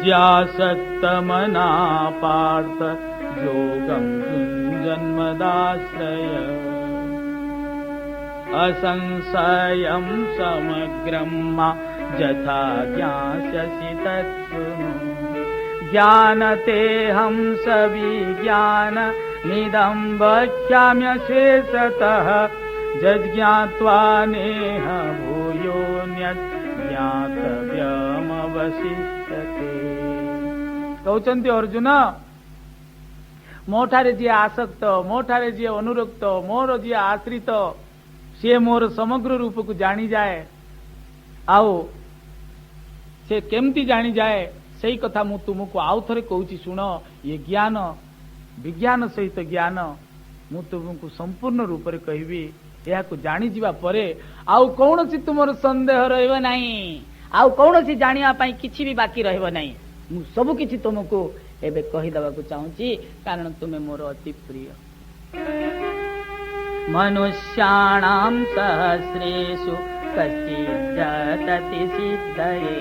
यस्यासक्तमना पार्थ योगं जन्मदाश्रय असंशयं समग्रं मा यथा ज्ञास्यसि तच्छृणु ज्ञानतेऽहं सविज्ञानमिदं वक्ष्याम्यशेषतः यज्ञात्वा नेह भूयोऽन्यत् ज्ञातव्यमवशिष्यते। कहउछन्ति अर्जुन मोठारे जी आसक्त मोठारे जी अनुरक्त मोर जी आश्रित से मोर समग्र रूप को जानी जाए आओ से केमती जानी जाए सही कथा मु तुमको आउ थरे कहूची सुन ये ज्ञान विज्ञान सहित ज्ञान मु तुमको संपूर्ण रूप रे कहबी या को जानी जीवा परे आउ कौनसी तुमर संदेह रहइब नाही आउ कौनसी जानिया पई किछि भी बाकी रहइब नाही मु सब किछि तुमको एबे कहि दबा को चाहूची कारण तुमे मोर अति प्रिय। मनुष्याणां सहस्रेषु कश्चिज्जतति सिद्धये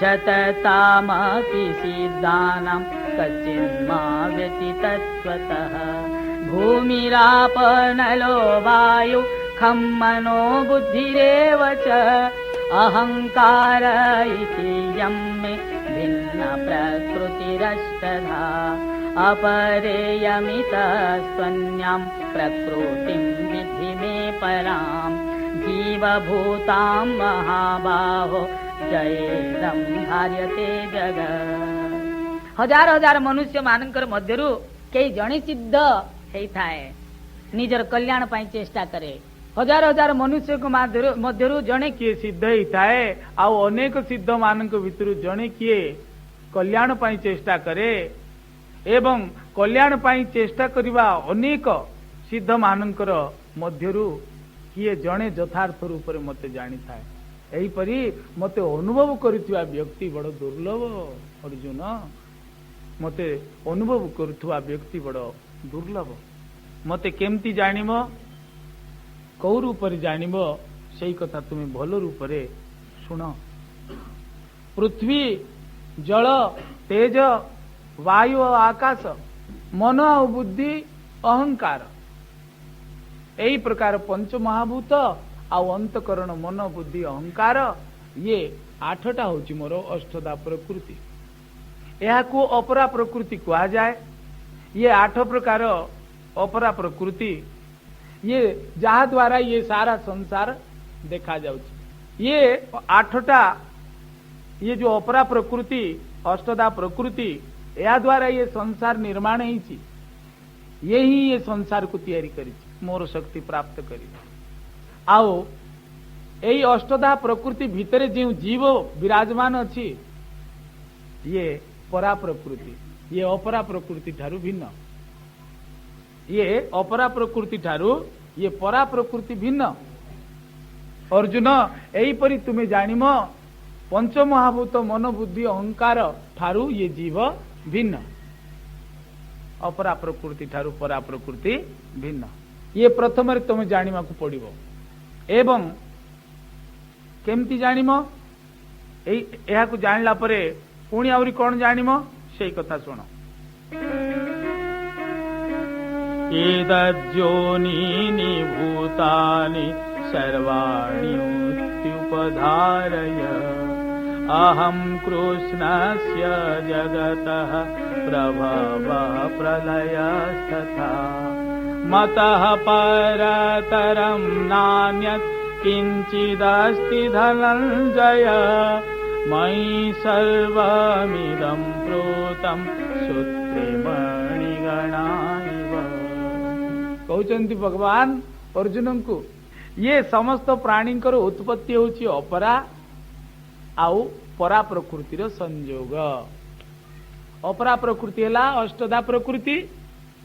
जततामपि सिद्धानां कश्चिन्माव्यति तत्त्वतः भूमिरापनलो वायु खं मनो बुद्धिरेव च अहंकार इति यं मे भिन्न प्रकृतिरष्टधा अपरेयमितस्त्वन्यां प्रकृतिं विद्धि मे परां जीवभूतां महाबाहो जयेदं धार्यते जगत्। हजार हजार मनुष्य मानकर मध्यरु कई जणे सिद्ध हेइथाए निजर कल्याण पाई चेष्टा करे हजार हजार मनुष्य को मध्यरु जणे किए सिद्ध हेइथाए आ अनेक सिद्ध मानक भितरु जणे किए कल्याण पाई चेष्टा करे एवं कल्याण पाई चेष्टा करिवा अनेक सिद्ध मानकर मध्यरु किए जणे यथार्थ रूप रे मते जानी थाए एही परी मते अनुभव करितवा व्यक्ति बड़ दुर्लभ अर्जुन मते अनुभव करुवा व्यक्ति बड़ दुर्लभ मते केमती जानिबो कौ रूप रे जानिबो सेही कथा तुमे भल रूप रे सुन। पृथ्वी जल तेज वायु और आकाश मन और बुद्धि अहंकार यही प्रकार पंच महाभूत आ अंतकरण मन बुद्धि अहंकार ये आठटा होची मोर अष्टदा प्रकृति यह को अपरा प्रकृति कहा जाए। ये आठ प्रकार अपरा प्रकृति ये जहा द्वारा ये सारा संसार देखा जाउची ये आठटा ये जो अपरा प्रकृति अष्टदा प्रकृति या द्वारा ये संसार निर्माण होईची ये ही ये संसार को तैयारी करी मोर शक्ति प्राप्त करी आओ यही अष्टदा प्रकृति भितरे जो जीव विराजमान अच्छी ये परा प्रकृति ये अपरा प्रकृति ठारू भिन्न ये अपरा प्रकृति ठारू ये परा प्रकृति भिन्न। अर्जुन यही परी तुम्हें जानिम पंच महाभूत मन बुद्धि अहंकार ठारू ये जीव भिन्न अपरा प्रकृति ठारू परा प्रकृति भिन्न ये प्रथम तुम जानिमा को पड़िबो एवं केमती जानिम एहा को जानला परे पुणी आउरी कौन जानिम सेही कथा सुनो। एतद्योनीनि भूतानि सर्वाणि उत्युपधारय अहं कृष्णस्य जगतः प्रभवः प्रलयस्तथा मतः परतरं नान्यत् किञ्चिदस्ति धनञ्जय मयि सर्वमिदं प्रोतं सूत्रे मणिगणाइव। कहउचंती भगवान अर्जुन को ये समस्त प्राणी उत्पत्ति होची अपरा आउ परा प्रकृतिर संयोग। अपरा प्रकृति है अष्टदा प्रकृति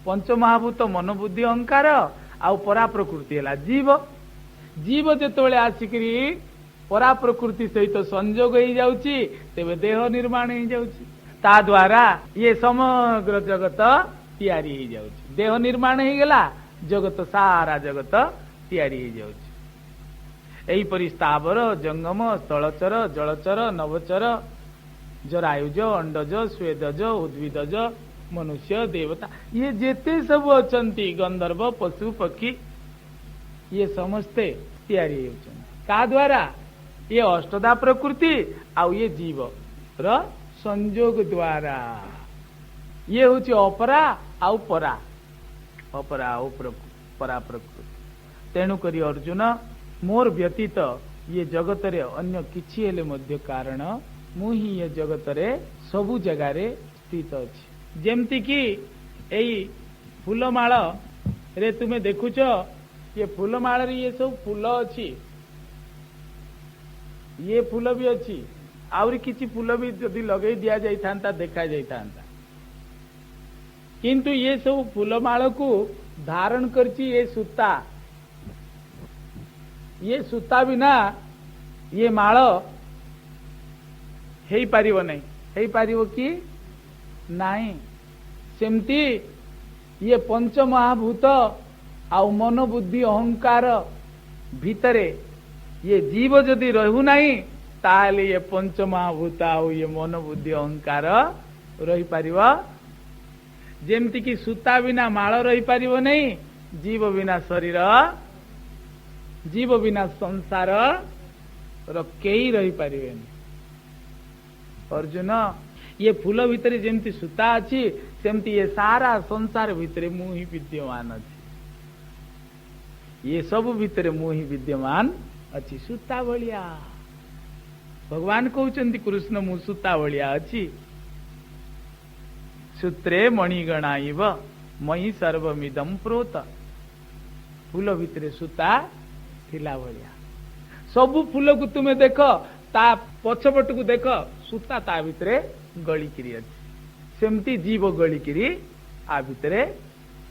पंच महाभूत मन बुद्धि अहंकार आउ परा प्रकृति है जीव। जीव जेतबेले आसिकरी परा प्रकृति सहित संयोग हो जाउची तेबे देह निर्माण हो जाउची ता द्वारा ये समग्र जगत तैयारी हो जाउची देह निर्माण हो गला जगत सारा जगत तैयारी हो जाउची। एही परि स्थावर जंगम स्थलचर जलचर नवचर जरायुज, अंडज, स्वेदज, उद्भिदज, मनुष्य, देवता, ये जेते सब अछंती गंधर्व, पशु, पक्षी, ये समस्ते तैयारी का द्वारा ये अष्टदा प्रकृति आउ ये जीव र संयोग द्वारा ये हूँ अपरा आउ परा, अपरा आउ परा प्रकृति। तेणुक अर्जुन मोर व्यतीत ये जगत रे अन्य किछि हेले मध्य कारण मु ही ये जगत रे सबु जगह रे स्थित अछि। जेमती कि एई फूलमाळ रे तुमे देखुछ ये फूलमाळ रे ये सब फूल अछि, ये फूल भी अच्छी आउरी किछि फूल भी जदि लगे दिया जाई थांता देखा जाई थांता, किंतु ये सब फूलमाळ को धारण करछि ये सूता, ये सूता बिना ये माळ हेई पारिबो नहीं, हेई पारिबो कि नाही। सेमती ये पंच महाभूत आउ मन बुद्धि अहंकार भितरे ये जीव जदि रहू नहीं ताले ये पंच महाभूत आउ ये मन बुद्धि अहंकार रही पारिबो। जेमती कि सूता बिना माळ रही पारिबो नहीं, जीव बिना शरीर, जीव बिना संसार केही रही पारिबेनी। अर्जुन ये फूल भितरे जेमती सूता अछि सेमती ये सारा संसार भितरे मु ही विद्यमान अछि, ये सब भितरे मु ही विद्यमान अच्छी सूता भलिया। भगवान कहउचंती कृष्ण मु सूता भलिया अच्छी, सूत्रे मणिगणा इव मई सर्वमिदं प्रोत। फूल भितरे सूता थिला भलिया, सबु फूल को तुमे देख ता पछपट को देख सूता ता भितरे गली किरी अच्छी, सेमती जीव गली किरी आ भितरे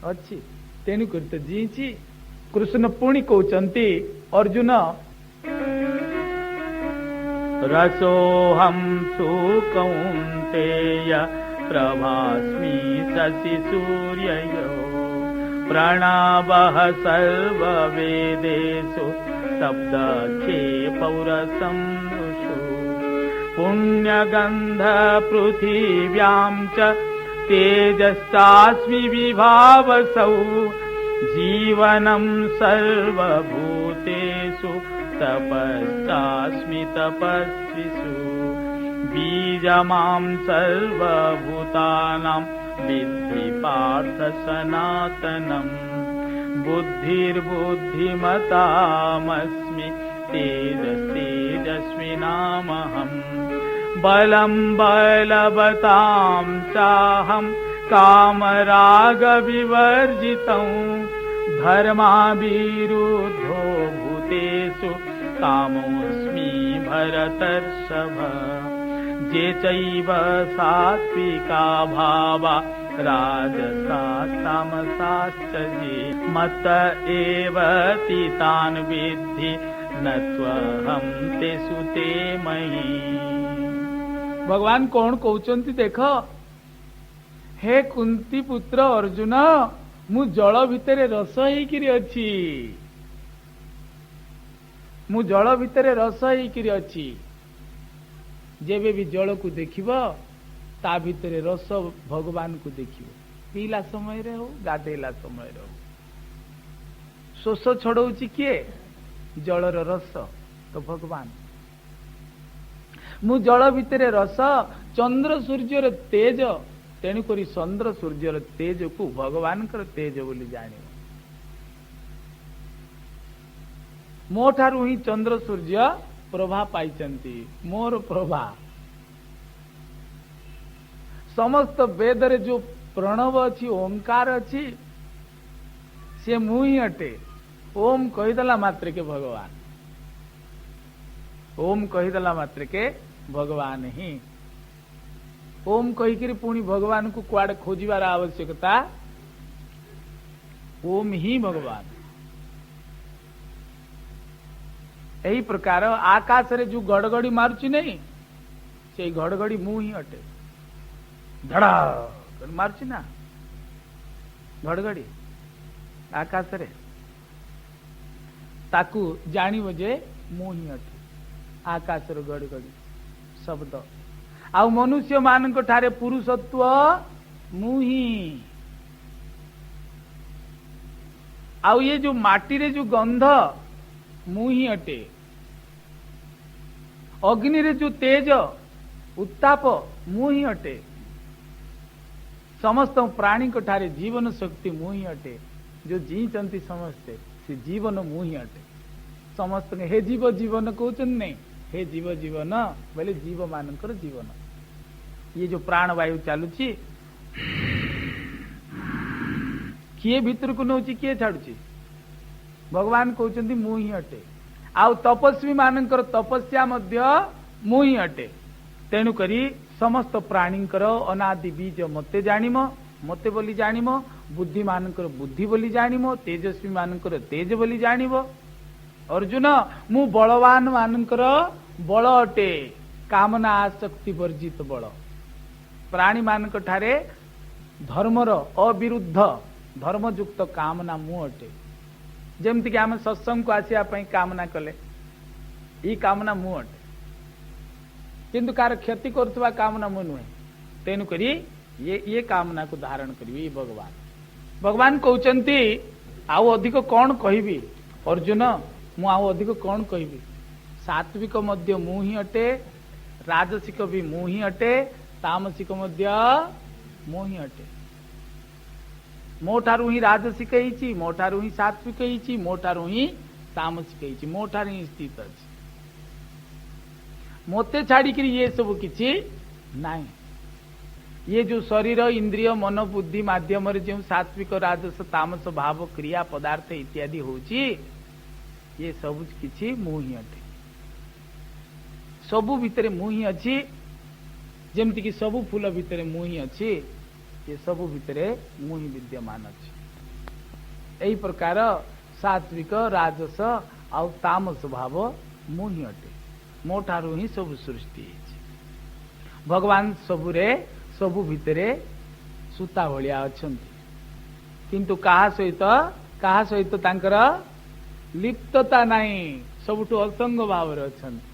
अच्छी। तेणु करते जीची कृष्ण पुणी कहउचंती अर्जुन रसोहम सुकौन्तेय प्रभास्मि शशि सूर्ययो प्रणवः सर्ववेदेषु शब्दखे पौरसं नृषु पुण्यगन्ध पृथिव्यां च तेजस्तास्मि विभावसौ जीवनं सर्वभूतेषु तपस्तास्मि तपस्विषु बीजमां सर्वभूतानां विद्धि पार्थ सनातनम् बुद्धिर्बुद्धिमतामस्मि तेजस्तेजस्विनामहम् बलं बलवतां चाहं कामरागविवर्जितं धर्माविरुद्धो भूतेषु कामोऽस्मि भरतर्षभ जे चैव सात्विका भावा राजसास्तमसाश्च ये मत एव तान् विद्धि न त्वहं तेषु ते मयि। भगवान कौन कहउचंती देख, हे कुंती पुत्र अर्जुन मु जल भितरे रस हेकिरी अछि, मु जल भितरे रस हेकिरी अछि। जेबे भी जल को देखिब ता भितरे रस भगवान को देखिब, पीला समय रे हो गाधेला समय रे हो। शोष छड़ौची किए? जलर रस तो भगवान। मु जल भितरे रस चंद्र सूर्यर तेज, तेणु करी चंद्र सूर्यर तेज को भगवान कर तेज बोली जाने। मो ठारू ही चंद्र सूर्य प्रभा पाइचंती, मोर प्रभा। समस्त वेद रे जो प्रणव अच्छी ओंकार अच्छी से मु ही अटे। ओम कहीदेला मात्र के भगवान, ओम कहीदेला मात्र के भगवान ही। ओम कहीकि पुणी भगवान को कुआड़े खोजिबार आवश्यकता, ओम ही भगवान। यही प्रकार आकाश रे जो घड़घड़ी मारुची नहीं, से घड़घड़ी मु ही अटे। धड़ा मारुची ना घड़घड़ी आकाश रे, ताकू जानिब जे मु ही अटे। आकाश रो घड़घड़ी शब्द आउ मनुष्य मान ठारे पुरुषत्व मुही आउ ये जो माटी रे जो गंध मुही अटे अग्नि रे जो तेज उत्ताप मुही अटे समस्त प्राणी ठारे जीवन शक्ति मुही अटे जो जीचंती समस्ते से जीवन मुही अटे समस्त हे जीव जीवन कहते नहीं हे जीव जीवन बोले जीव मानकर जीवन ये जो प्राण वायु चलुची किए भीतर को नौची किए छाड़ुची भगवान कहते मुही अटे आउ तपस्वी मानकर तपस्या मध्य मुही अटे तेणु करी समस्त प्राणींकर अनादि बीज मते जानिम मते बोली जानिम बुद्धि मानकर बुद्धि बोली जानिम तेजस्वी मानकर तेज बोली जानिब अर्जुन मु बलवान मानकर बल अटे कामना आसक्ति वर्जित बल प्राणी मानक ठारे धर्मर अविरुद्ध धर्मयुक्त कामना मु अटे जमती कि आम सत्संग को आसिया कामना कले ई कामना मु अटे किंतु कार क्षति करुवा कामना मु नुहे तेणु करी ये कामना को धारण करी भगवान भगवान कहते आउ अधिक कौन कहबी अर्जुन मु आउ अधिक कौन कहबी सात्विक मध्य मु ही अटे राजसिक भी मु ही अटे तामसिक मध्य मु ही अटे मो ठारू ही राजसिक ही मो ठारू ही सात्विक ही मो ठारू ही तामसिक ही मो ठारू ही स्थित अच्छी मोते छाड़ी ये सब किछि नहीं ये जो शरीर इंद्रिय मन बुद्धि माध्यम जो सात्विक राजस तामस भाव क्रिया पदार्थ इत्यादि होची ये सब किछि मुही अटे सबु भितरे मुही अच्छी जेमती कि सबु फूल भितरे मुही अच्छी ये सबु भितरे मुही विद्यमान अच्छी यही प्रकार सात्विक राजस आउ तामस भाव मुही अटे मो ठारू ही सब सृष्टि भगवान सबुरे सबु भितरे सूता भलिया अछंती किंतु कहा सहित तांकर लिप्तता नहीं सबुठु असंग भाव रे अछंती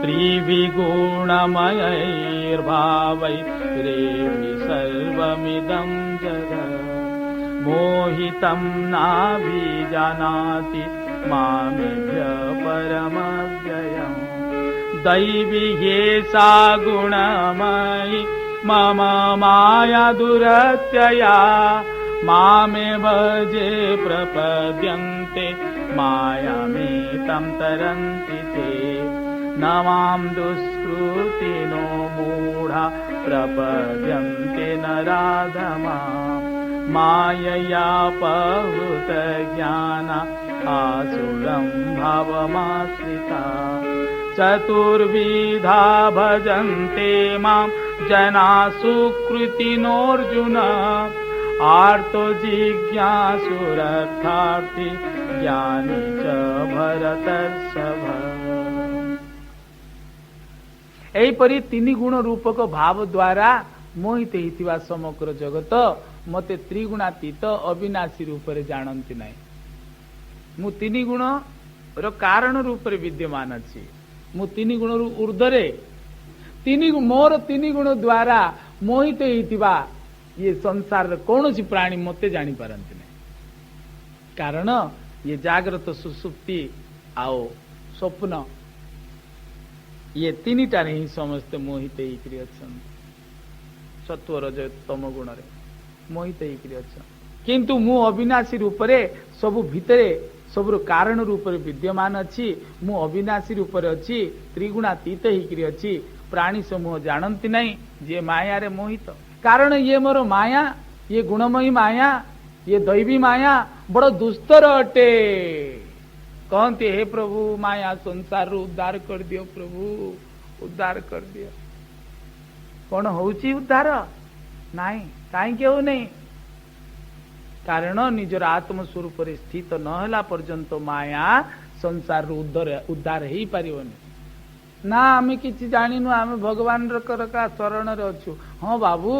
त्रिविगुणमयैर्भावैरेवि सर्वमिदं जगत् मोहितं नाभिजानाति मामेभ्य परमव्ययम् दैवी ह्येषा गुणमयि मम माया दुरत्यया मामेव जे प्रपद्यन्ते मायामेतं तरन्ति ते न मां दुष्कृतिनो मूढा प्रपद्यन्ते नराधमा मायया पहुत ज्ञाना आसुरं भावमाश्रिता चतुर्विधा भजन्ते मां जना सुकृतिनोऽर्जुन आर्तो जिज्ञासुरर्थार्थी ज्ञानी च भरतर्षभ एहीपरि तीन गुण रूपक भाव द्वारा मोहित होइतिबा समग्र जगत मते त्रिगुणातीत अविनाशी रूप रे जानंती नाही मु तीन गुण रो कारण रूप रे विद्यमान अछि मु तीन गुण रु ऊर्ध्वरे मोर तीन गुण द्वारा मोहित होइतिबा ये संसार रे कोनोसी प्राणी मते जानि पारंती नाही कारण ये जागृत सुसुप्ति आओ स्वप्न ये तीनिटारे ही समस्ते मोहित होइकरी अछन सत्व रज तम गुण रे मोहित होइकरी अछन किंतु मु अविनाशी रूप रे सब भितरे सबरो कारण रूप रे विद्यमान अछि मु अविनाशी रूप रे अछि त्रिगुणातीत होइकरी अछि प्राणी समूह जानंती नहीं जे माया रे मोहित कारण ये मोर माया ये गुणमयी माया ये दैवी माया बड़ दुस्तर अटे कहते हे प्रभु माया संसार उद्धार कर दियो प्रभु उद्धार कर दियो कौन होउची उद्धार नहीं कहीं हो नहीं कारण निजर आत्म स्वरूप स्थित न होला पर्यंत माया संसार उद्धार ही पारिबनी ना आमे किछि जानिनु आमे भगवान रका शरण रे अछु हाँ बाबू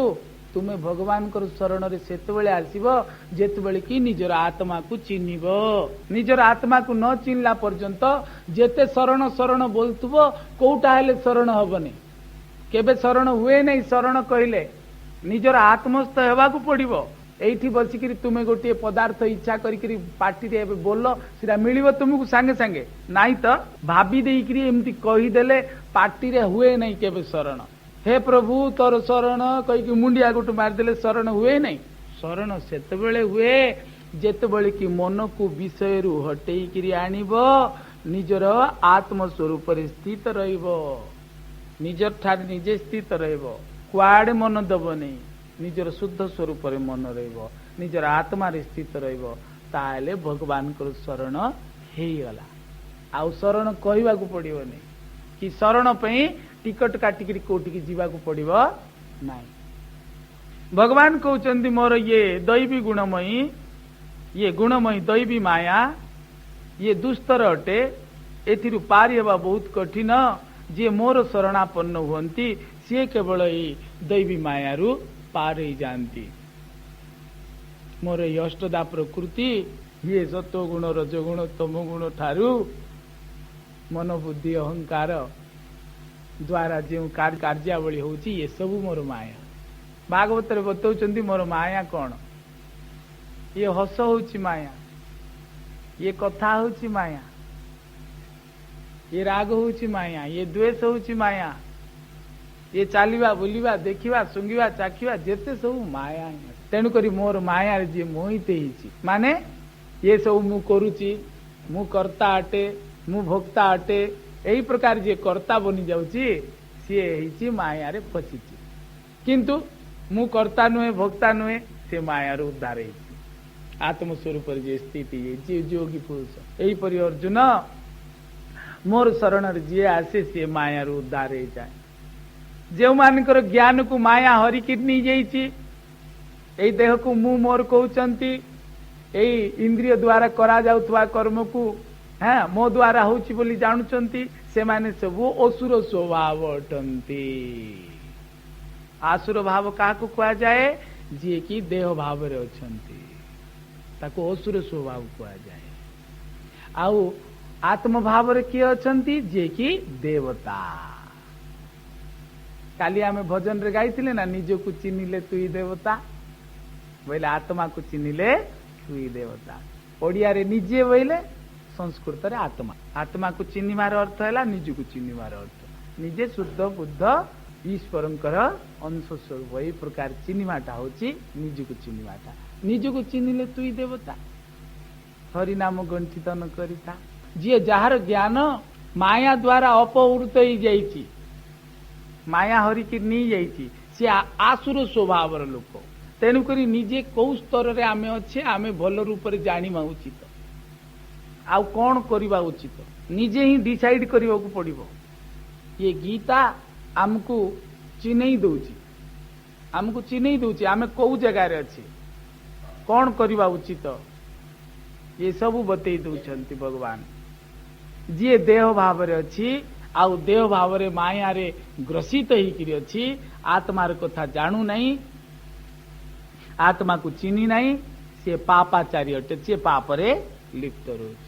तुमे भगवान शरण रे सेतबेले आसीबो जेतबेले कि निजर आत्मा को चिन्हिबो। निजर आत्मा को न चिन्हला पर्यंत जेते शरण शरण बोलथुबो कोउटा हेले शरण हबनी, केबे शरण हुए नहीं। शरण कहले निजर आत्मस्थ हेबा को पड़िबो। एठी बसिकरी तुमे गोटे पदार्थ इच्छा करिकरी पार्टी रे बोल सीधा मिलिबो तुमको सांगे सांगे, नाई तो भाभी देइकरी एमती कहि देले पार्टी रे हुए नहीं केबे शरण। हे प्रभु तोर शरण कहिकि मुंडिया गोट मारदेले शरण हुए नहीं। शरण सेतबेले हुए जेतबेले कि मन को विषय रु हटेइकरी आनिबो, निजर आत्म स्वरूप रे स्थित रहिबो, निजर ठार निजे स्थित रहिबो, कुआडे मन दबो नहीं, निजर शुद्ध स्वरूप रे मन रहिबो, निजर आत्मा रे स्थित रहिबो, ताले भगवान को शरण हेई गला। आउ शरण कहवा को पड़िबो नहीं कि शरण पई टिकट काटिकरी कोटिकी जीवा को पड़िबो नहीं। भगवान कहउचंती मोर ये दैवी गुणमयी, ये गुणमयी दैवी माया ये दुस्तर अटे, एथिरु पारी हेबा बहुत कठिन। जे मोर शरणापन्न हुअंती से केवल ई दैवी मायारू पार ही जानती। मोर ये अष्टदा प्रकृति ये सत्व गुण रजगुण तम गुण ठारू मनोबुद्धि अहंकार द्वारा जो कार्यावली होची ये सब मोर माया। भागवत रे बतौचंती मोर माया कौन, ये हस होची माया, ये कथा होची माया, ये राग होची माया, ये द्वेष होची माया, ये चालिबा बुलिबा देखिबा सुंगिबा चाखिबा जेते सब माया। तेणु करी मोर माया रे जे मोहित हिची माने ये सब मु करूची, मु कर्ता अटे, मु भोक्ता अटे, एही प्रकार जे कर्ता बनी जाउची सी हिची माया रे फसिची। किंतु मु कर्ता नुहे भोक्ता नुहे, से माया रे उद्धार हिची। आत्मस्वरूप जे स्थिति जे योगी पुरुष एही परि अर्जुन मोर शरण रे जे आसे से माया रे उद्धार हो जाए। जो मानकर ज्ञान को माया हरिकी नहीं जाइछि, एई देह को मु मोर कहउचंती, एई इंद्रिय द्वारा करा जाउथवा कर्म को हाँ मो द्वारा होची बोली जानुचंती, से माने सब असुर स्वभाव अटंती। आसुर भाव काहाकू कुआ जाए, जे कि देह भाव रे अछंती ताको असुर स्वभाव कुआ जाए। आउ आत्म भाव रे किए अछंती, जे कि देवता। काली आमे भजन रे गाइथिले ना, निज को चिन्हिले तुई देवता, बोले आत्मा को चिन्हिले तुई देवता। ओडिया रे निजे बोले, संस्कृत रे आत्मा। आत्मा को चिन्हिबार अर्थ हैला निज को चिन्हिबार अर्थ, निजे शुद्ध बुद्ध ईश्वरंकर अंश स्वरूप। एई प्रकार चिन्हिबाटा होची निज को चिन्हिबाटा। निज को चिन्हिले तुई देवता, हरि नाम गंठित न करिता। जे जहार ज्ञान माया द्वारा अपवृत ही जाइछि, माया हरि की नहीं जाइछि, से आसुर स्वभाव लोक। तेणुक निजे कौ स्तर रे आमे अच्छे आमे भल रूप रे जानिबा उचित, आउ कौन करिबा उचित निजे ही डिसाइड करबा को पड़िबो। ये गीता आमको चिन्हई दउछि, आमको चिन्हई दउछि आमे कौ जगह रे अछि, कौन करिबा उचित, ये सब बतई दउछंती भगवान। जे देह भाव रे अछि आउ देह भाव रे माया रे ग्रसित होइकरी अछि, आत्मार कथा जानू नहीं, आत्मा को चिन्हि नहीं, से पापाचारी अटे, से पाप रे लिप्त रहुछि।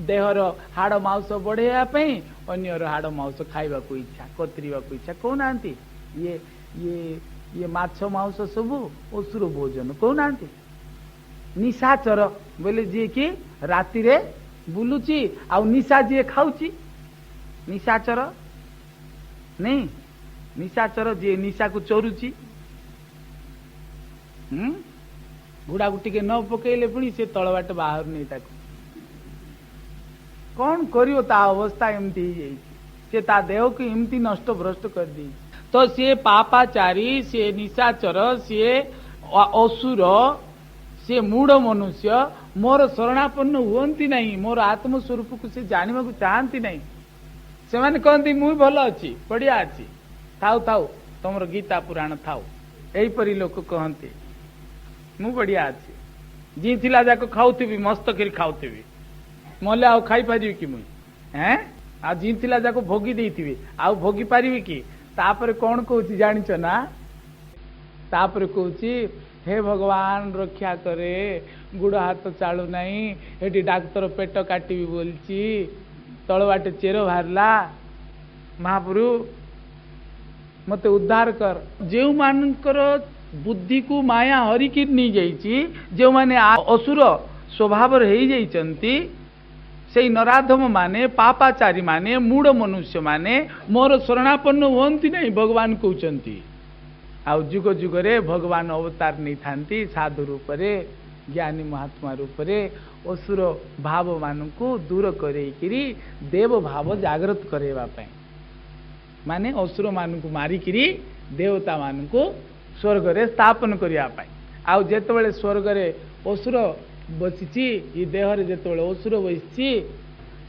देहर हाड़ मांस बढ़ेया पई अन्यर हाड़ मांस खाइबा को इच्छा, कतरिबा को इच्छा कहउनांती। ये ये ये माछ मांस सब असुर भोजन कहउनांती। निशाचर बोले जे कि राति रे बुलुची आउ निशा जे खाउची, निशाचर नहीं, निशाचर जे निशा को चोरुची। घुड़ा को टिके न पकेले पुणी से तल बाट बाहर नहीं ताको कौन करियो, ता अवस्था एमती ही जाइछि, से ता देह को एमती नष्ट भ्रष्ट कर दी। तो से पापाचारी, से निशाचर, से असुर, से मूढ़ मनुष्य मोर शरणापन्न हुअंती नहीं, मोर आत्म स्वरूप को से जानिबा को चाहंती नहीं। से माने कहंती मुई भल अछि, बढ़िया अछि, थाउ थाउ तमर गीता पुराण थाउ, एही परि लोक कहंती मु बढ़िया अछि। जी थिला जाको खाउथिबी, मस्त करी खाउथिबी, मले आउ खाई पारिबी कि मुई हैं? आ जी थिला जाको भोगी देइथिबी, आउ भोगी पारिबी कि? तापर कोन कहउछि जानिछ ना, तापर कहूची हे भगवान रक्षा करे गुड़ हाथ चालू नहीं एटी डाक्तर पेट काटी बोलची तलवाटे चेर बाहरला महाप्रभु मते उद्धार कर। जो मानकर बुद्धि को माया हरिकी नहीं जाइची जो माने असुर स्वभाव रही जाइचंती से नराधम माने पापाचारी माने मूढ़ मनुष्य माने मोर शरणापन्न हुअंती नहीं भगवान कहउचंती। आउ जुग जुगरे भगवान अवतार नहीं थांती साधु रूप रे ज्ञानी महात्मा रूप रे असुर भाव मानकु दूर करेकिरी देव भाव जागृत करेवा पई माने असुर मानकु मारिकिरी देवता मानकु स्वर्ग रे स्थापन करिया पाई। आउ जेतेबेले स्वर्ग रे असुर बसिची ये देह रे जेतेबेले असुर बसिची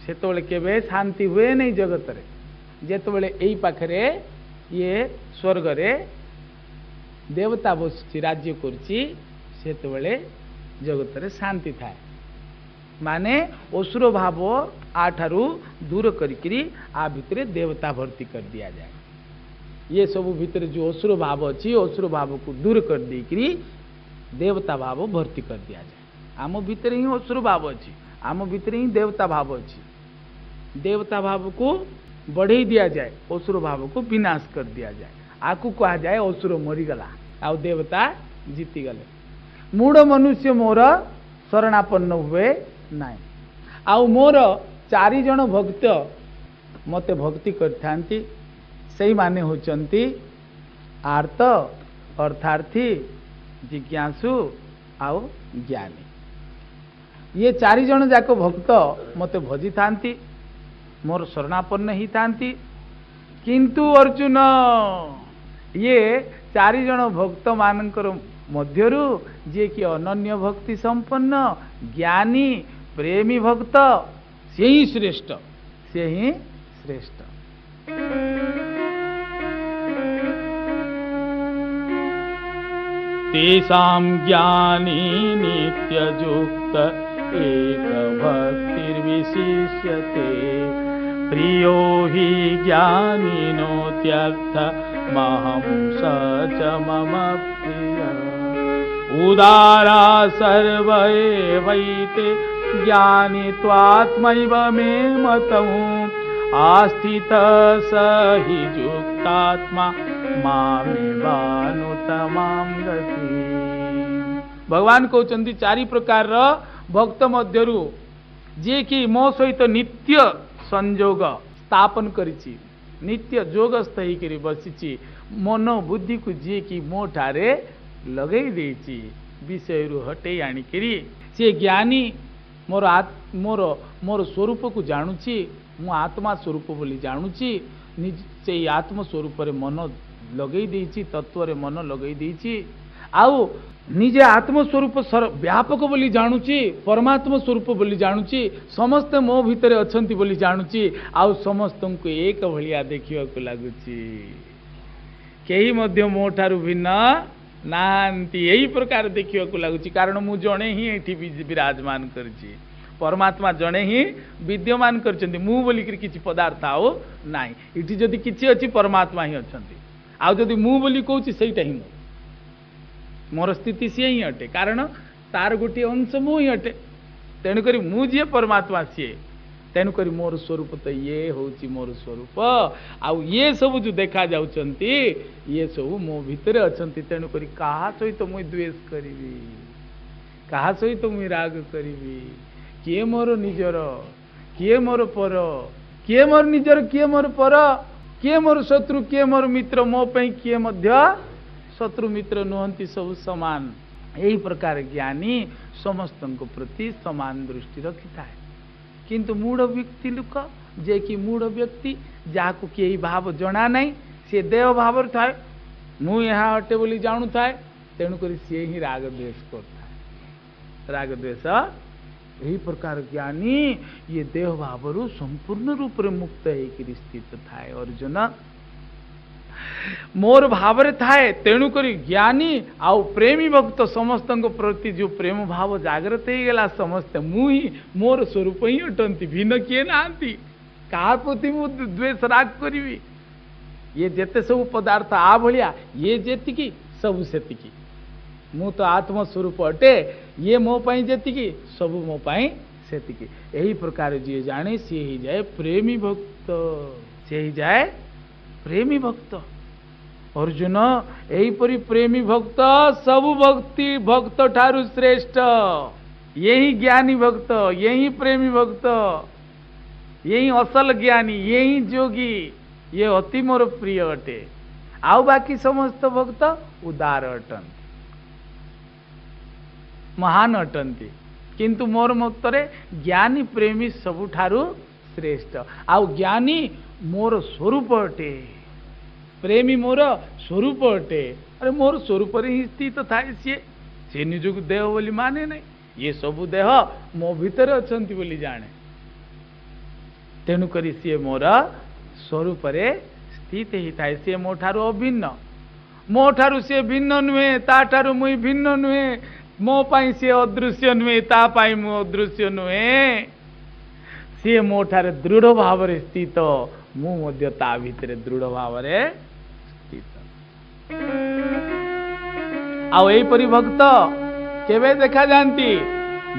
सेतेबेले केबे शांति हुए नहीं जगत रे। जेतेबेले एई पाखरे ये स्वर्ग रे देवता बसिची राज्य करची सेतेबेले जगत रे शांति थाए माने असुर भाव आठारू दूर करिकिरी आ भितरे देवता भर्ती कर दिया जाए। ये सब भितर जो असुर भाव अच्छी असुर भाव को दूर कर देकरी देवता भाव भर्ती कर दिया जाए। आम भितर ही असुर भाव अच्छी आम भितर ही देवता भाव अच्छी देवता भाव को बढ़े दिया जाए असुर भाव को विनाश कर दिया जाए। आकु कहा जाए असुर मरीगला आ देवता जीती गले। मूढ़ मनुष्य मोर शरणापन्न हुए नाई आउ मोर चारि जन भक्त मते भक्ति करथांती सही माने होचंती आर्त अर्थार्थी जिज्ञासु आउ ज्ञानी। ये चारि जन जाक भक्त मते भजी थांती मोर शरणापन्न ही थांती किंतु अर्जुन ये चारि जन भक्त मानकर मध्यरु जे कि अनन्य भक्ति संपन्न ज्ञानी प्रेमी भक्त से ही श्रेष्ठ से ही श्रेष्ठ। तेषां ज्ञानी नित्ययुक्त एक भक्तिर्विशिष्यते प्रियो हि ज्ञानिनोत्यर्थ महं स च मम प्रिय उदारा सर्व एवैते ज्ञानी त्वात्मैव मे मतम् आस्थित स हि युक्तात्मा मामेवानुत्तमां गति। भगवान कहउचंती चारि प्रकार भक्त मध्यरु जे कि मो सहित नित्य संयोग स्थापन करिछि नित्य जोगस्थ होइकरी बसिछि मन बुद्धि को जे कि मो ठारे लगेई देछि विषय रु हटे आनिकरी से ज्ञानी मोर मोर स्वरूप को जानुछि मु आत्मा स्वरूप बोली जानुछि से आत्म स्वरूप रे मन लगेई देछि तत्व रे मन लगेई देछि आउ निजे आत्म स्वरूप व्यापक बोली जानुछि परमात्मा स्वरूप बोली जानुछि समस्त मो भितरे अछंती बोली जानुछि आउ समस्त को एक भलिया देखिवा को लागुछि केही मध्य मो ठारू भिन्न नांती यही प्रकार देखिवा को लागुछि कारण मु जणे ही एठी विराजमान करछि परमात्मा जणे ही विद्यमान करछन्ती मु बोली किछि पदार्थ आउ नाही इठी जदि किछि अछि परमात्मा ही अछन्ती आउ जदि मु बोली कहूछि सेटा ही मोर स्थिति सी ही अटे कारण तार गोटे अंश मु ही अटे तेणुकरी मु जी परमात्मा सी तेणुकरी मोर स्वरूप तो ये होची मोर स्वरूप आउ ये सब जो देखा जाउचंती ये सब मो भितरे अछंती तेणुकरी कहा सहित मुई द्वेष करिवि कहा सहित मुई राग करिवि किए मोर निजर किए मोर पर किए मोर निजर किए मोर पर किए मोर शत्रु किए मोर मित्र मो पई किए मध्य शत्रु मित्र नुहंती सब समान यही प्रकार ज्ञानी समस्त प्रति समान दृष्टि रखि थाए किंतु मूढ़ व्यक्ति लोक जे कि मूढ़ व्यक्ति जाकु के भाव जना नहीं से देह भाव थाए मु यहाँ हटे बोली जाणु थाए तेणुक सी ही राग द्वेष करता राग द्वेष यही प्रकार ज्ञानी ये देह भाव संपूर्ण रूप रे मुक्त होकर स्थित थाए अर्जुन मोर भाव थाए तेणुक ज्ञानी आउ प्रेमी भक्त समस्त प्रति जो प्रेम भाव जागृत हो गला समस्त मुही मोर स्वरूप ही अटंती भिन्न किए नांती कहा प्रति मु द्वेष राग करी ये जेते सब पदार्थ आ भलिया ये जेतिकी सबु सेतिकी मु तो आत्म स्वरूप अटे ये मो पाई जेतिकी सबु मो पाई सेतिकी यही प्रकार जी जाने सी ही जाए प्रेमी भक्त से ही जाए प्रेमी भक्त अर्जुन एहीपरि प्रेमी भक्त सबु भक्ति भक्त ठारू श्रेष्ठ यही ज्ञानी भक्त यही प्रेमी भक्त यही असल ज्ञानी यही जोगी ये अति मोर प्रिय अटे आउ बाकी समस्त भक्त उदार अटंती महान अटंती किंतु मोर मतरे ज्ञानी प्रेमी सबुठारु श्रेष्ठ आउ ज्ञानी मोर स्वरूप अटे प्रेमी मोर स्वरूप अटे अरे मोर स्वरूप ही स्थित थाए सी निजक देह बोली माने नहीं ये सबु देह मो भितर अछंती बोली जाने तेणु करी सी मोर स्वरूप स्थित ही थाए सी मो ठारू अभिन्न मो ठारू सी भिन्न नुहे ता ठारू मुई भिन्न नुहे मो पाई सी अदृश्य नुहे ता पाई मु अदृश्य नुहे सी मो ठारे दृढ़ भाव स्थित मु मध्य ता भितर दृढ़ भाव स्थित आउ एहीपरि भक्त केवे देखा जाती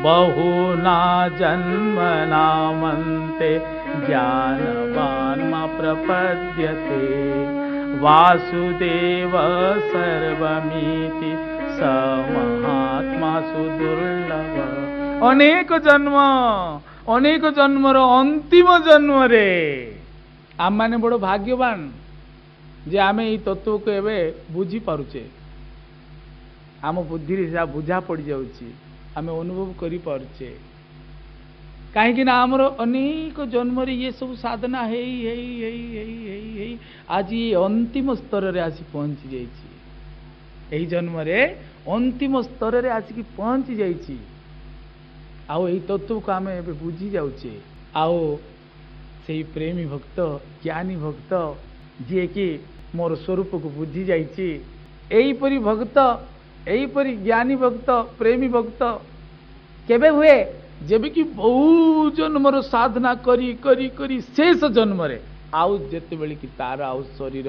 बहुना जन्मना मन्ते ज्ञानवान् मा प्रपद्यते वासुदेव सर्वमिति स महात्मा सुदुर्लभ अनेक जन्मर अंतिम जन्म रे आम माने बड़ भाग्यवान जे आमे ई तत्व को एबे बुझी पारुचे आम बुद्धि रे बुझा पड़ जाउची आमे अनुभव करि पारुचे कहीं आमर अनेक जन्म रे ये सब साधना है आज ये अंतिम स्तर रे आसी पहुंची जाइछि एही जन्म रे अंतिम स्तर रे आसी पहुंची जाइछि आउ एही तत्व को आमे एबे बुझी जाउचे आउ से प्रेमी भक्त ज्ञानी भक्त जी कि मोर स्वरूप को बुझी जाइछि एहीपरि भक्त एहीपरि ज्ञानी भक्त प्रेमी भक्त केबे हुए जेबे कि बहु जन्मर साधना करी करी करी शेष जन्म रे आउ जेते बेले कि तार आउ शरीर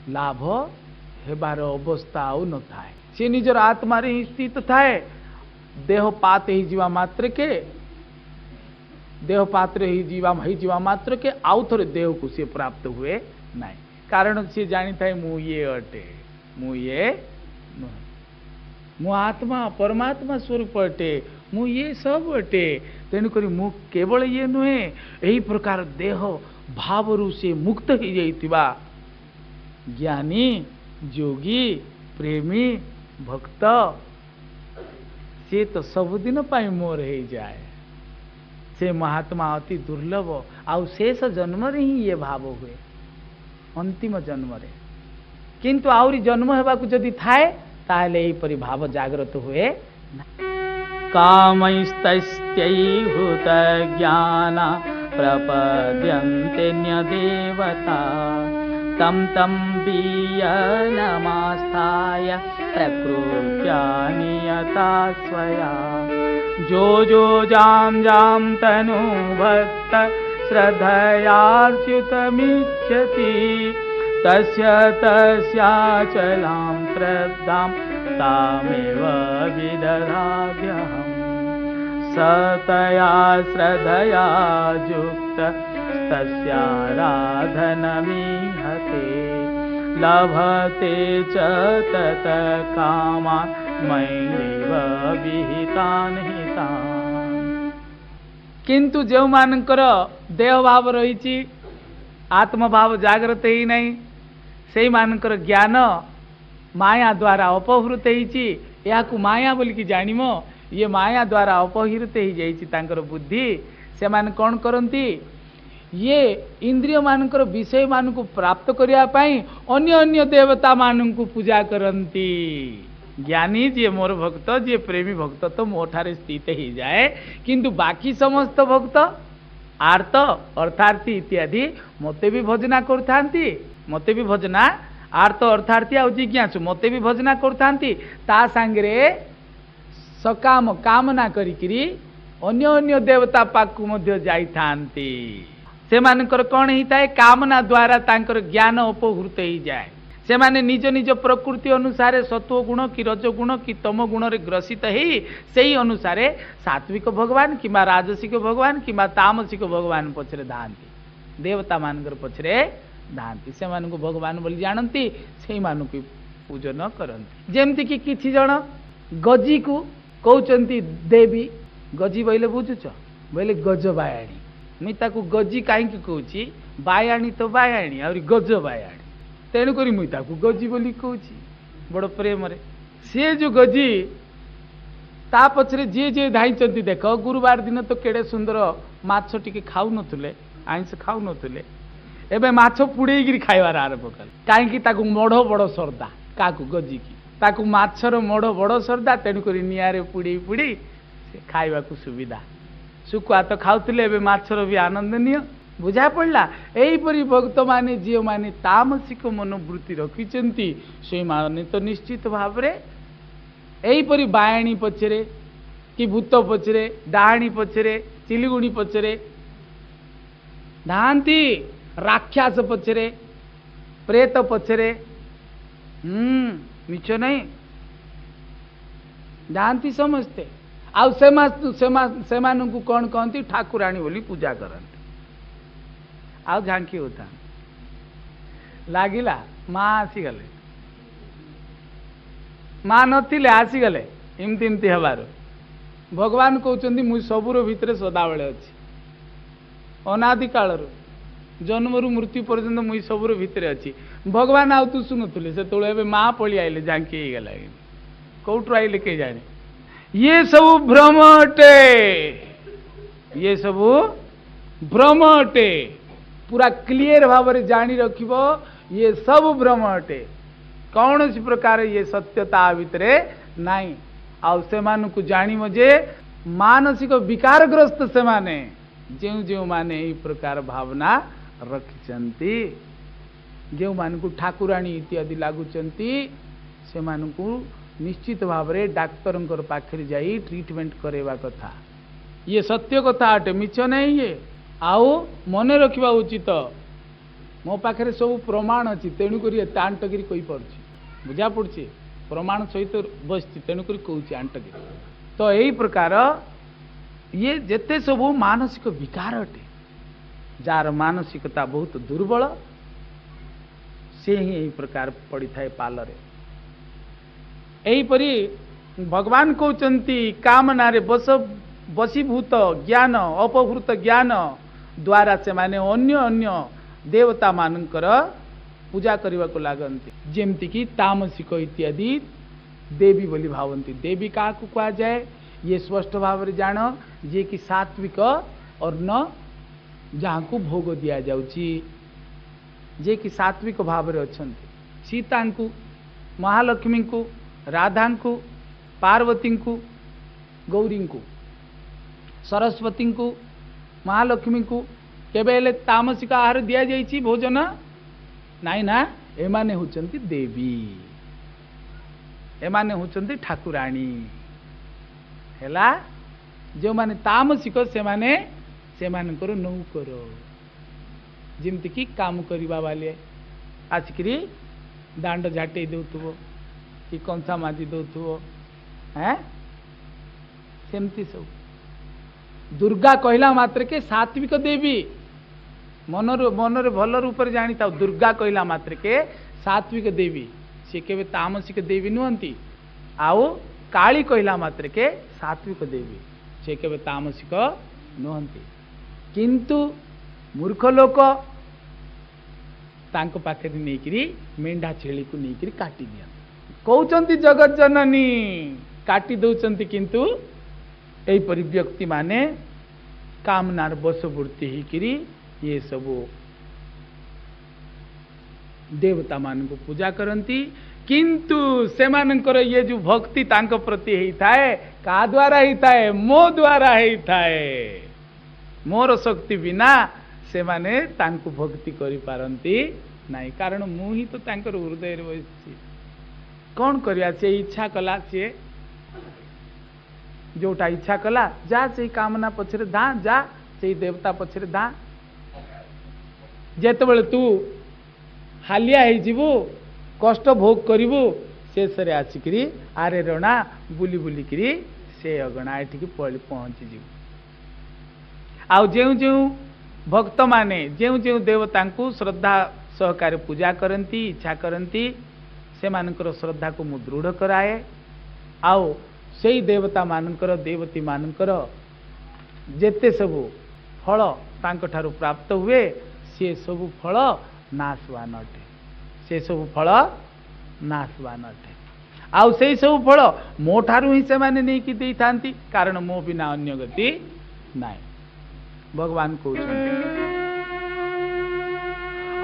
लाभ हेबार अवस्था आउ न थाए से निजर आत्मा रे स्थित थाए देह पात ही जीवा मात्र के देह पात्र ही जीवा मात्र के आउ थोड़े देह को से प्राप्त हुए नहीं कारण से जानी था मु ये अटे मु ये मु आत्मा परमात्मा स्वरूप अटे मु ये सब अटे तेणु करी मु केवल ये नुहे यही प्रकार देह भाव रु से मुक्त ही जाइतिबा ज्ञानी जोगी प्रेमी भक्त से तो सबुदिन पाई मोर हो जाए से महात्मा अति दुर्लभ आउ शेष जन्म रे ही ये भाव हुए अंतिम जन्म रे किंतु आउरी जन्म हेबाकु जदि थाए ताहले एही परि भाव जागृत हुए कामैस्तस्त्यैहुत ज्ञान प्रपद्यन्ते न्यदेवता तं तं बीयनमास्थाय प्रकृत्या नियता स्वया जो जाम जाम तनु भक्त श्रद्धयार्चितमिच्छति तस्य तस्याचलां श्रद्धां तामेव विदधाम्यहम् सतया श्रद्धया युक्त तस्याराधनमीहते लभते च तत कामान् मय्येव विहितान् हितान् किंतु जो मानकर देह भाव रही आत्मभाव जागृत ही नहीं से मानकर ज्ञान माया द्वारा अपहृत हो माया बोल कि जानिम ये माया द्वारा अपहृत हो जाकर बुद्धि से मान कौन करती ये इंद्रिय मानकर विषय मान को प्राप्त करने अन्य अन्य देवता मान को पूजा करती ज्ञानी जी मोर भक्त जी प्रेमी भक्त तो मोठारे स्थित ही जाए किंतु बाकी समस्त भक्त आर्त अर्थार्थी इत्यादि मते भी भजना करथांती मते भी भजना आर्त अर्थार्थी आ जिज्ञासु मते भी भजना करथांती ता सांगरे सकाम कामना करिकरी अन्य अन्य देवता पाकु मध्य जाई से मानकर कौन ही थाए कामना द्वारा तांकर ज्ञान अपहृत ही जाए से माने निज निज प्रकृति अनुसार सत्व गुण कि रज गुण कि तम गुण रे ग्रसित ही सेही अनुसार सात्विक भगवान कि राजसिक भगवान कि तामसिक भगवान पछरे धांती देवता मानकर पछरे धांती से मानक भगवान बोली जानती से मानक पूजन करती जेमती कि किछि जण गजी को कहउचंती देवी गजी बोले बुझुच बोले गज बायाणी मुई ताकू गजी काहे कहूची बायाणी तो बायाणी और गज बायाणी तेणुक मुई ताकू गजी बोली कहूची बड़ प्रेम रे सी जो गजी ता पछरे जे जे धाइचंती देख गुरुवार दिन तो केड़े सुंदर माछ टिके खाऊ नथुले आइंस खाऊ नथुले एबे माछ पुड़ेगिरी खाइबार आरंभ कले काहेकि ताकू मढ़ बड़ श्रद्धा काकू गजी की ताकू माछर मढ़ बड़ श्रद्धा तेणुक निआरे पुड़ी पुड़ी से खाइबा को सुविधा सुखुआ तो खाऊले एबे माछर भी आनंद निय बुझा पड़ला एहीपरि भक्त माने जी माने तामसिक मनोवृत्ति रखिचंती से माने तो निश्चित भाव रे एहीपरि बायाणी पछरे कि भूत पछरे डाहाणी पछरे चिलिगुणी पछरे धांती राक्षस पछरे प्रेत पछरे मिछ नहीं जानती समझते आउ सेमानंकु कौन कहती ठाकुराणी बोली पूजा करती आउ झांकी होता लागिला माँ आसीगले माँ नथिले आसीगले इमती इमती हबार भगवान कहउचंदी मु सबुर भितरे सदाबेले अछि अनादि कालरू जन्मरू मृत्यु पर्यंत मुई सबुर भितरे अछि भगवान आउ तू सुनुथुले से तोळे एबे माँ पळी आइले झांकी हे गेला कोउटु आइले के जाने ये सब भ्रम अटे ये सब भ्रम अटे पूरा क्लियर भाव में जानी रखिबो ये सब भ्रम अटे कौन सी प्रकार ये सत्यता भितरे नहीं आउ से मानकु जानिमो जे मानसिक विकारग्रस्त से माने जो जो माने ई प्रकार भावना रखिचंती जो मानकु ठाकुराणी इत्यादि लागुचंती से मानकु निश्चित भाव में डाक्तर पाखे जाई ट्रीटमेंट करेवा कथा ये सत्य कथा अटे मिछ नहीं ये आओ मन रखा उचित मो पाखे सब प्रमाण अच्छी तेणुक आंटगिरी कही पार्ची बुझा पड़ी प्रमाण सहित बसची तेणुक कहूँ आंटगिरी तो यही प्रकार ये जेते सब मानसिक विकार अटे जार मानसिकता बहुत दुर्बल से ही यही प्रकार पड़ी थाए पालरे एहीपरि भगवान कहउचंती कामना रे बसीभूत ज्ञान अपहृत ज्ञान द्वारा से माने अन्य अन्य देवता मानकर पूजा करने को लागंती जेमती कि तामसिक इत्यादि देवी बोली भावंती देवी क्या कह जाए ये स्पष्ट भाव में जान जे कि सात्विक और न जहाँ को भोग दिया जाउची जे कि सात्विक भाव में अछंती सीता को महालक्ष्मी को राधा को पार्वती को गौरी को सरस्वती को महालक्ष्मी को केबेले तामसिक आहार दिया जाइछि भोजन नाई ना एमाने होचंती देवी एमाने होचंती ठाकुराणी हैला जो माने तामसिक से माने सेमानकर नौकर जिमती कि काम करवा वाले आसिकरी दांड झाटे देउथबो कि कंसा माजी दौथुओ हैं सेमती सब दुर्गा कहला मात्र के सात्विक देवी मनरे भल रूप से जानी था दुर्गा कहला मात्र के सात्विक देवी सी के तामसिक देवी नुहंती आउ काली कहला मात्र के सात्विक देवी सी के तामसिक नुहंती किंतु मूर्ख लोक तांको पाखे नहीं मेंढा छेली को नहीं काटी दिया कहउचंती जगत जननी काटी दउचंती किंतु एहीपरि व्यक्ति माने कामनार बशवर्ती होकरी ये सब देवता मान को पूजा करती किंतु से मानकर ये जो भक्ति तांक प्रति होता है का द्वारा होता है मो द्वारा होता है मोर शक्ति बिना से माने तांको भक्ति करि पारंती नहीं कारण मु ही तो तांकर हृदय रे बसछि कौन करिया से इच्छा कला से जोटा इच्छा कला जा से कामना पछरे धा जा से देवता पछरे धा जेतेबेले तू हालिया हो जीवु कष्ट भोग करू शेष रे आसिकी आरे रणा बुली बुलिकी से अगणा एठिकी पहुँची जीव आउ जो जो भक्त माने जो जो देवता को श्रद्धा सहकारे पूजा करती इच्छा करती से मानकर श्रद्धा को मु दृढ़ कराए आउ से देवता मानकर देवती मानकर जेते सबु फल तांको ठारू प्राप्त हुए से सबु फल नाशवान अटे से सबु फल नाशवान अटे आउ से सबु फल मो ठारू ही से माने नहीं कि देई थांती कारण मो बिना अन्य गति नाई भगवान कहते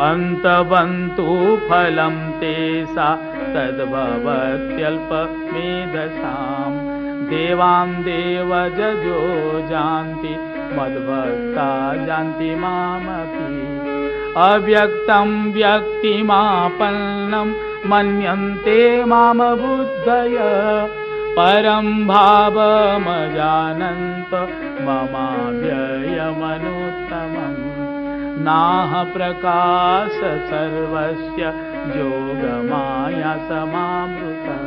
अंतबंतु फलम तेसा तद्भवत्यल्प मेधसाम देवां देवजो जानति मद्भक्ता जानति मामपि अव्यक्तं व्यक्तिमापन्नं मन्यन्ते माम बुद्धय परं भावम जानन्त ममाव्ययमनुत्तमम् नाह प्रकाश सर्वस्य योगमाया समामृता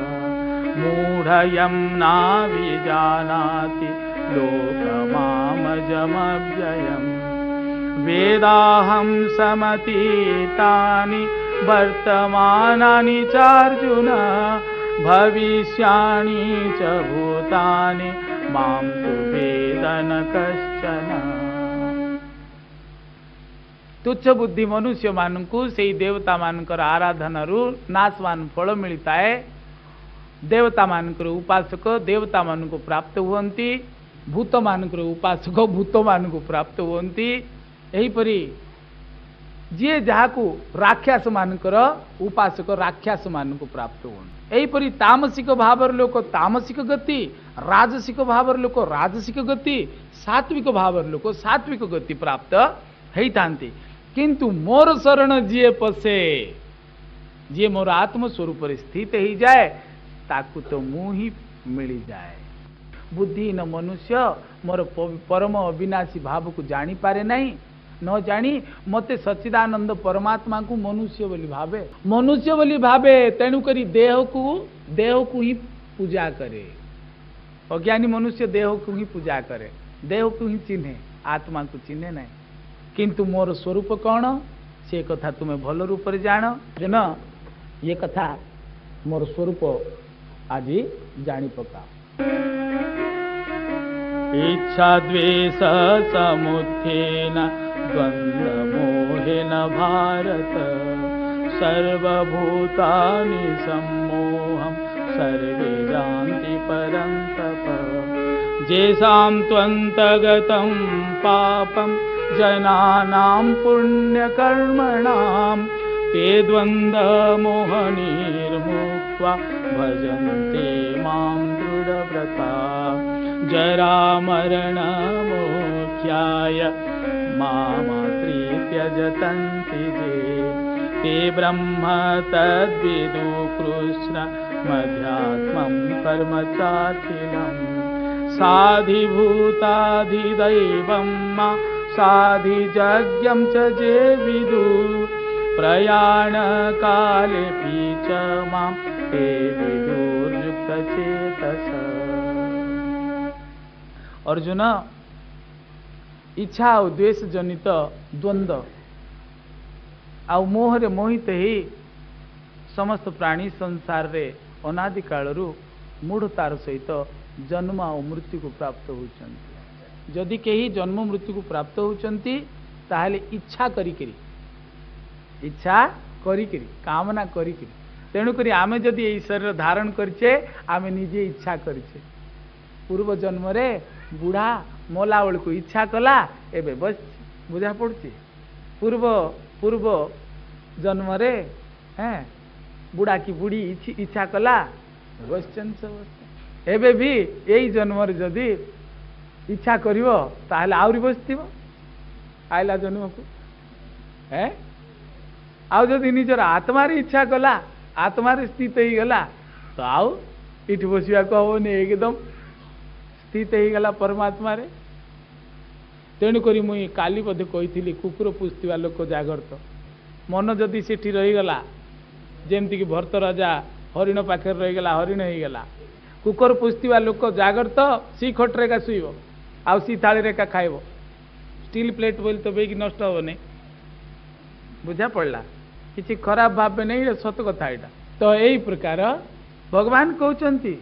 मूढयं नाभिजानाति लोकमामजमव्ययम् वेदाहं समतीतानि वर्तमानानि चार्जुन भविष्याणि च भूतानि मां तु वेद न कश्चन। तुच्छ बुद्धि मनुष्य मानकु से देवता मानकर आराधना नाशवान फल मिलता है देवता मानकर उपासक देवता मान को प्राप्त हुंती भूत मानकर उपासक भूत मान को प्राप्त हुंती एहीपरि जी जहाँ को राक्षस मानकर उपासक राक्षस मान को प्राप्त हुंती एहीपरि तामसिक भावर लोक तामसिक गति राजसिक भावर लोक राजसिक गति सात्विक भावर लोक सात्विक गति प्राप्त होइतांती किंतु मोर शरण जी पशे जी मोर आत्मस्वरूप स्थित ही जाए ताकू तो मुँह ही मिल जाए बुद्धिहीन मनुष्य मोर परम अविनाशी भाव को जानी पारे नहीं न जानी मते सच्चिदानंद परमात्मा को मनुष्य बोली भावे तेणुक देह को ही पूजा करे अज्ञानी मनुष्य देह को ही पूजा करे देह को ही चिन्हे आत्मा को चिन्हे नहीं किंतु मोर स्वरूप कौन से कथा तुम्हें भल रूप जान न ये कथा मोर स्वरूप आज जानी पका इच्छा द्वेष समुत्थेन द्वंद्व मोहेन भारत सर्वभूतानि सम्मोहं सर्वे जानति परन्तप जेषां त्वन्तगतं पापं जनानां पुण्यकर्मणां ते द्वन्द्वमोहनिर्मुक्त्वा भजन्ते मां दृढव्रता जरामरणमोख्याय मामाश्रित्य यतन्ति ये ते ब्रह्म तद्विदु कृष्णमध्यात्मं कर्म चाखिलम् साधिभूताधिदैवं मा साधिजज्ञं च ये विदु प्रयाण काले च मां ते विदुर्युक्तचेतस। अर्जुन इच्छा और द्वेष जनित द्वंद्व आ मोहरे मोहित ही समस्त प्राणी संसार रे अनादि कालरू मूढ़तार सहित जन्म और मृत्यु को प्राप्त होचंती जदि कहीं जन्म मृत्यु को प्राप्त होचंती ताहले इच्छा करी कामना करी तेणुकरी आमे जदि यही शरीर धारण करछे आमे निजे इच्छा करछे पूर्व जन्म रे बुढ़ा मोला बेल को इच्छा कला एबे बस बुझा पड़छे पूर्व जन्म रे हैं बुढ़ा की बुढ़ी इच्छा कला बसचन एबे भी यही जन्म रे जदि इच्छा करिवो ताहले आउरी बसथिवो आइला जन्म को हैं आउ जदि निजर आत्मार इच्छा कला आत्मार स्थित ही गला तो आउ इठी बसिया को हबनी एकदम स्थित ही गला परमात्मा रे तेणु करी मुई काली बधे कही कुकुर पुषिवा लोक जागृत मन जदि सेठी रही गला जेमती कि भरत राजा हरिण पाखे रहीगला हरिण होगला कुकर पुषुवा लोक जागृत सी खटरे का शुइब आउ सी थाली का खाइब स्टील प्लेट बोली तो बेगी नष्ट हे नहीं बुझा पड़ा किसी खराब भाव नहीं सत कथा यहाँ तो यही प्रकार भगवान कहते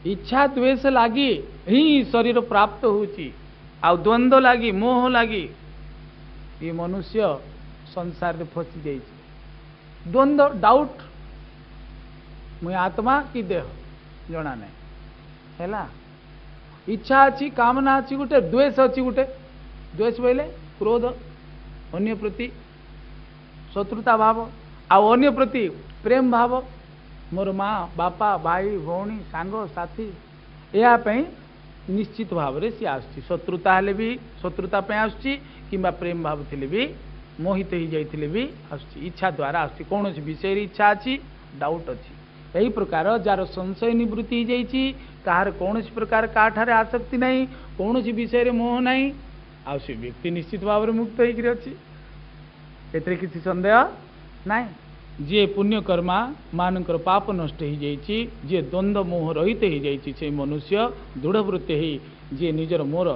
इच्छा द्वेष लगी ही शरीर प्राप्त होची आउ द्वंद्व लगी मोह लगी ये मनुष्य संसार में फसी जाइए द्वंद्व डाउट मुझे आत्मा कि देह जना नहीं है इच्छा अच्छी कामना अच्छी गोटे द्वेष अच्छी गोटे द्वेष बोले क्रोध अन्य प्रति शत्रुता भाव आउ अन्य प्रति प्रेम भाव मोर माँ बापा भाई भौणी सांग साथी यापाई निश्चित भाव में सी आसुची शत्रुता हेले भी शत्रुता आसुची किंबा प्रेम भाव थे भी मोहित हो जाइए भी आसुची इच्छा द्वारा आसुची कौन विषय इच्छा अच्छी डाउट अच्छी यही प्रकार जार संशय निवृत्ति हो जाइए कहार कौन प्रकार काठारे आसक्ति नहीं कौन विषय मोह नहीं आ व्यक्ति निश्चित भाव में मुक्त होकर अच्छी एते किसी संदेह नहीं जे पुण्यकर्मा मानकर पाप नष्ट हो जाइए जे द्वंद्व मोह रहित हो जाइए से मनुष्य दृढ़वृत्ति ही जे निजर मोर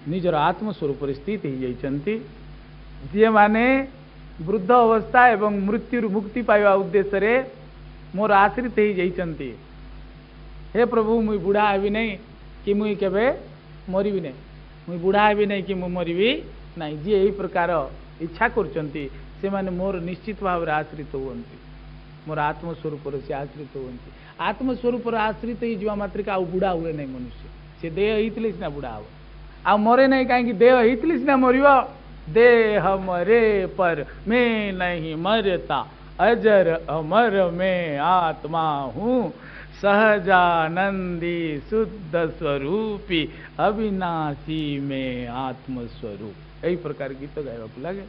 निजर आत्मस्वरूप स्थित हो जाइए जे माने वृद्ध अवस्था एवं मृत्यु मुक्ति पाइबा उद्देश्य रे मोर आश्रित हो जाइए हे प्रभु मुई बुढ़ा हेबी नहीं कि मुई केबे मरबी नहीं मुई बुढ़ा हेबी नहीं कि मुई मरबी नहीं जी यही प्रकार इच्छा करचंती से माने मोर निश्चित भाव में आश्रित होती मोर आत्मस्वरूप से आश्रित होती आत्मस्वरूप आश्रित हो मात्रिक आउ बुढ़ा हुए नहीं मनुष्य से देह होते सीना बुढ़ा हम आ मरे नहीं कहीं देह होते सीना मर देह मरे पर मैं नहीं मरता अजर अमर में आत्मा हूँ सहजानंदी शुद्ध स्वरूपी अविनाशी में आत्मस्वरूप यही प्रकार गीत गाइबा लगे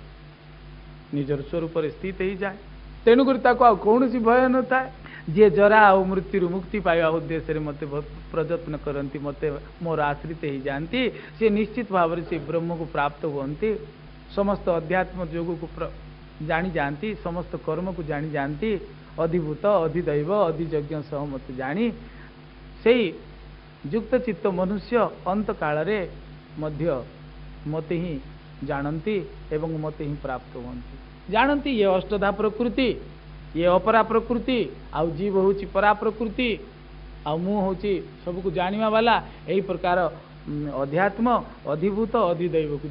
निजर स्वरूप स्थित ही जाए तेणुक कौन भय न था जे जरा आ मृत्यु मुक्ति पाइबा उद्देश्य मत प्रयत्न करती मत मोर आश्रित ही जाती से निश्चित भाव से ब्रह्म को प्राप्त होती समस्त अध्यात्म योग को जानी जानती समस्त कर्म को जानी जानती अधिभूत अधिदैव अधियज्ञ सह मत जानी से युक्त चित्त मनुष्य अंत काल रे मध्य मत ही जानती एवं मत ही प्राप्त होती जानती ये अष्टधा प्रकृति ये अपरा प्रकृति आउ जीव हूँ परा प्रकृति आउ मु हूँ सबको जानिवा वाला यही प्रकार अध्यात्म अधिभूत अधिदैव को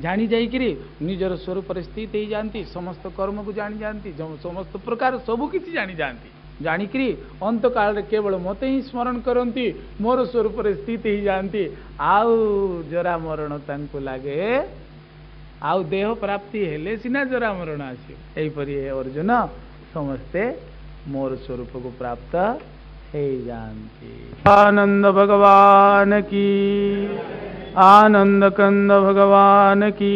जानी जाइकरी निजर स्वरूप स्थित ही जानती समस्त कर्म को जानी जानती समस्त प्रकार सबू किसी जानी जानती जानिकरी अंत काल केवल मत ही स्मरण करती मोर स्वरूप स्थित ही जानती आउ जरा मरण तांको लागे आउ देह प्राप्ति हेले सीना जरा मरण आसी यहीपरि अर्जुन समस्ते मोर स्वरूप को प्राप्त हे जानती आनंद भगवान की आनंद कंद भगवान की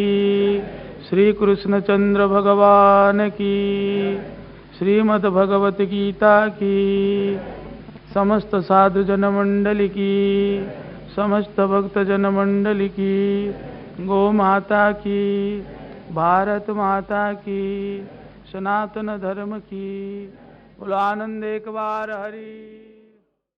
श्री कृष्ण चंद्र भगवान की श्रीमद् भगवत गीता की समस्त साधु जन मंडली की समस्त भक्त जन मंडली की गौ माता की भारत माता की सनातन धर्म की बोलो आनंद एक बार हरि।